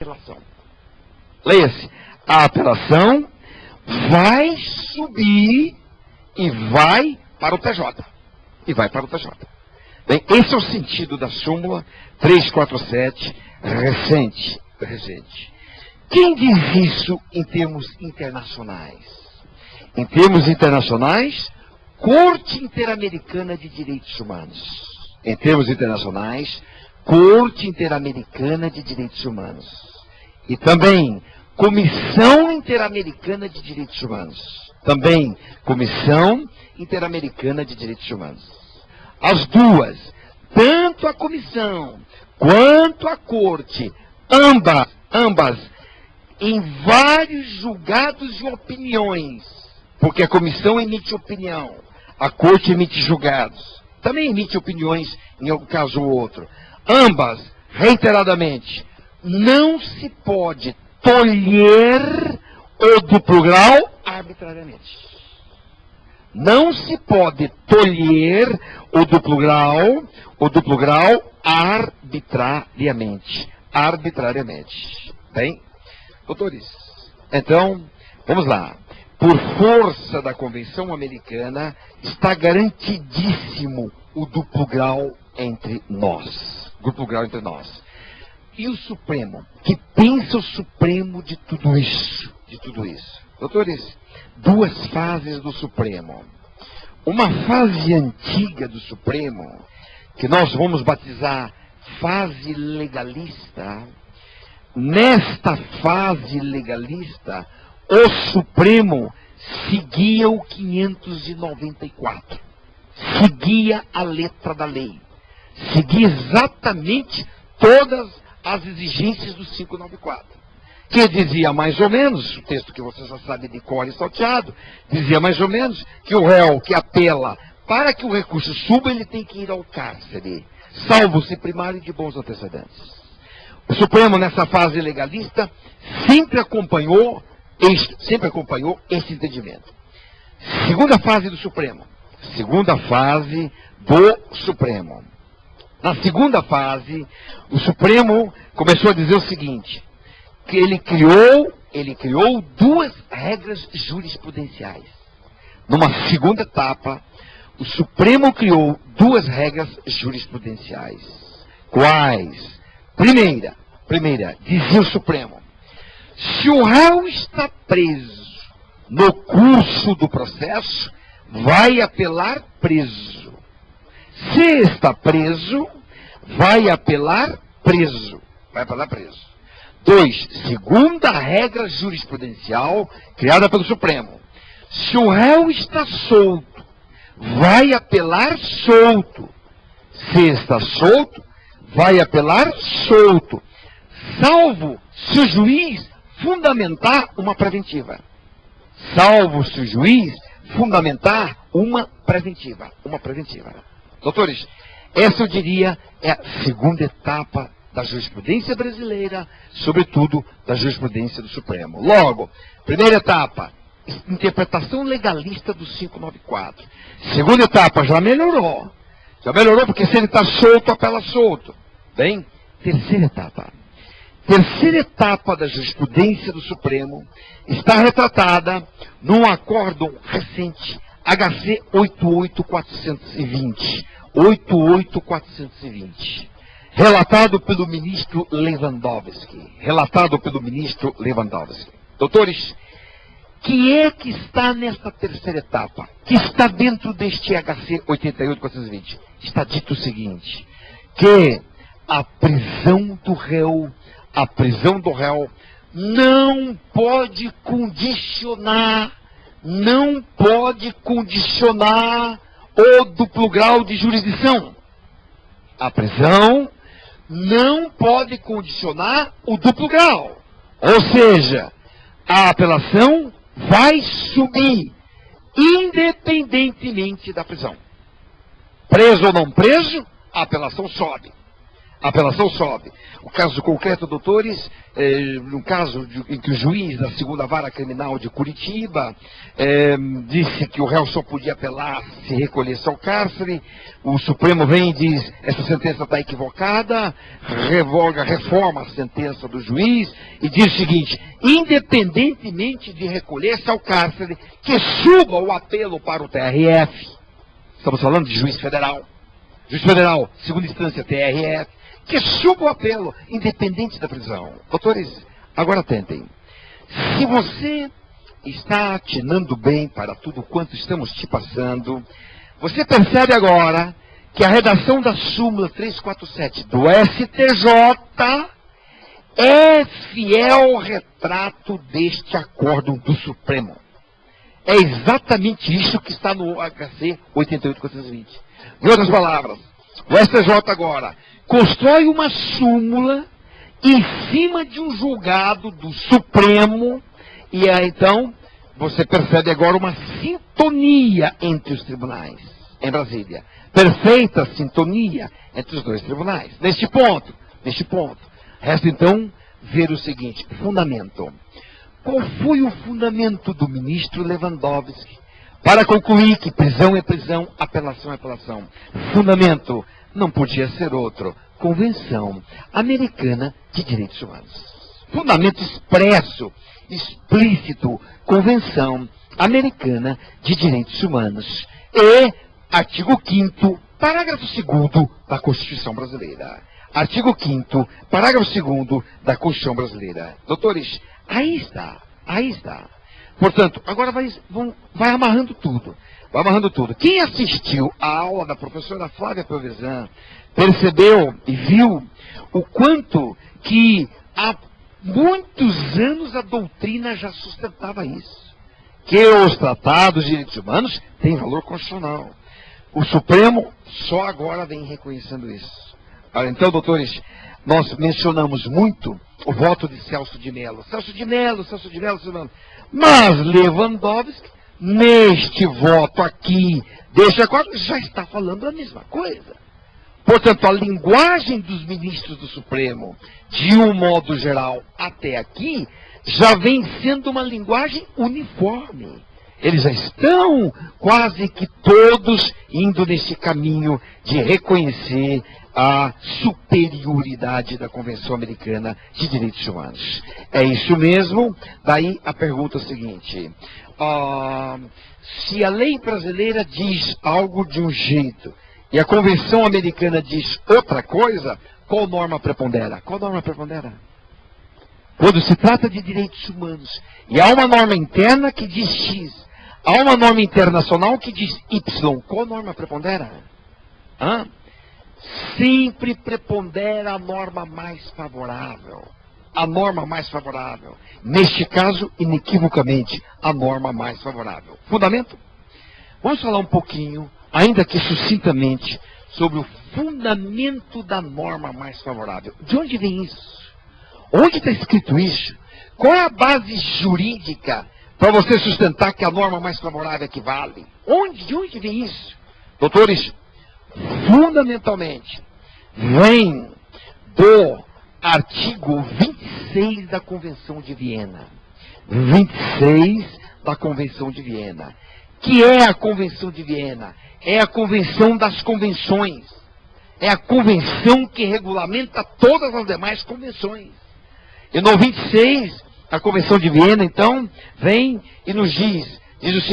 apelação. Leia-se, a apelação vai subir e vai para o TJ. E vai para o TJ. Bem, esse é o sentido da súmula 347 recente. Quem diz isso em termos internacionais? Em termos internacionais, Corte Interamericana de Direitos Humanos. Em termos internacionais, Corte Interamericana de Direitos Humanos. E também, Comissão Interamericana de Direitos Humanos. Também, Comissão Interamericana de Direitos Humanos. As duas, tanto a Comissão quanto a Corte, ambas, em vários julgados e opiniões, porque a Comissão emite opinião, a Corte emite julgados, também emite opiniões em algum caso ou outro. Ambas, reiteradamente, não se pode tolher o duplo grau arbitrariamente. Não se pode tolher o duplo grau arbitrariamente. Bem, doutores, então, vamos lá. Por força da Convenção Americana, está garantidíssimo o duplo grau entre nós. Duplo grau entre nós. E o Supremo? Que pensa o Supremo de tudo isso? Doutores, duas fases do Supremo. Uma fase antiga do Supremo, que nós vamos batizar fase legalista. Nesta fase legalista, o Supremo seguia o 594. Seguia a letra da lei. Seguia exatamente todas as exigências do 594. Que dizia mais ou menos, o texto que você já sabe de cor e salteado, dizia mais ou menos que o réu que apela para que o recurso suba, ele tem que ir ao cárcere, salvo-se primário de bons antecedentes. O Supremo, nessa fase legalista, sempre acompanhou esse entendimento. Segunda fase do Supremo. Na segunda fase, o Supremo começou a dizer o seguinte, que ele criou duas regras jurisprudenciais. Numa segunda etapa, o Supremo criou duas regras jurisprudenciais. Quais? Primeira, dizia o Supremo, se o réu está preso no curso do processo, vai apelar preso. Se está preso, vai apelar preso. 2. Segunda regra jurisprudencial criada pelo Supremo. Se o réu está solto, vai apelar solto. Se está solto, vai apelar solto. Salvo se o juiz fundamentar uma preventiva. Doutores, essa eu diria é a segunda etapa da jurisprudência brasileira, sobretudo da jurisprudência do Supremo. Logo, primeira etapa, interpretação legalista do 594. Segunda etapa, já melhorou porque se ele está solto, apela solto. Bem, terceira etapa da jurisprudência do Supremo está retratada num acórdão recente, HC 88420, relatado pelo ministro Lewandowski. Doutores, que é que está nessa terceira etapa? Que está dentro deste HC 88420? Está dito o seguinte, que a prisão do réu não pode condicionar o duplo grau de jurisdição. A prisão não pode condicionar o duplo grau. Ou seja, a apelação vai subir, independentemente da prisão. Preso ou não preso, a apelação sobe. A apelação sobe. O caso concreto, doutores, no caso em que o juiz da segunda vara criminal de Curitiba disse que o réu só podia apelar se recolhesse ao cárcere, o Supremo vem e diz, essa sentença está equivocada, reforma a sentença do juiz e diz o seguinte, independentemente de recolher-se ao cárcere, que suba o apelo para o TRF. Estamos falando de juiz federal. Juiz federal, segunda instância, TRF, que suba o apelo, independente da prisão. Doutores, agora atentem. Se você está atinando bem para tudo quanto estamos te passando, você percebe agora que a redação da súmula 347 do STJ é fiel retrato deste acórdão do Supremo. É exatamente isso que está no HC 88.420. Em outras palavras, o STJ agora constrói uma súmula em cima de um julgado do Supremo e aí, então, você percebe agora uma sintonia entre os tribunais em Brasília. Perfeita sintonia entre os dois tribunais. Neste ponto, resta então ver o seguinte, fundamento. Qual foi o fundamento do ministro Lewandowski para concluir que prisão é prisão, apelação é apelação? Fundamento não podia ser outro. Convenção Americana de Direitos Humanos. Fundamento expresso, explícito, Convenção Americana de Direitos Humanos. E artigo 5º, parágrafo 2º da Constituição Brasileira. Artigo 5º, parágrafo 2º da Constituição Brasileira. Doutores, aí está. Portanto, agora vai amarrando tudo. Quem assistiu à aula da professora Flávia Pelvezan percebeu e viu o quanto que há muitos anos a doutrina já sustentava isso. Que os tratados de direitos humanos têm valor constitucional. O Supremo só agora vem reconhecendo isso. Então, doutores, nós mencionamos muito o voto de Celso de Mello. Mas Lewandowski, neste voto aqui, deste acordo, já está falando a mesma coisa. Portanto, a linguagem dos ministros do Supremo, de um modo geral até aqui, já vem sendo uma linguagem uniforme. Eles já estão quase que todos indo nesse caminho de reconhecer a superioridade da Convenção Americana de Direitos Humanos. É isso mesmo. Daí a pergunta seguinte. Se a lei brasileira diz algo de um jeito e a Convenção Americana diz outra coisa, qual norma prepondera? Quando se trata de direitos humanos e há uma norma interna que diz X, há uma norma internacional que diz Y, qual norma prepondera? Sempre prepondera a norma mais favorável. Neste caso, inequivocamente, a norma mais favorável. Fundamento? Vamos falar um pouquinho, ainda que sucintamente, sobre o fundamento da norma mais favorável. De onde vem isso? Onde está escrito isso? Qual é a base jurídica para você sustentar que a norma mais favorável é que vale? De onde vem isso? Doutores, fundamentalmente, vem do artigo 26 da Convenção de Viena. 26 da Convenção de Viena. Que é a Convenção de Viena? É a Convenção das Convenções. É a convenção que regulamenta todas as demais convenções. E no 26, a Convenção de Viena, então, vem e nos diz o seguinte,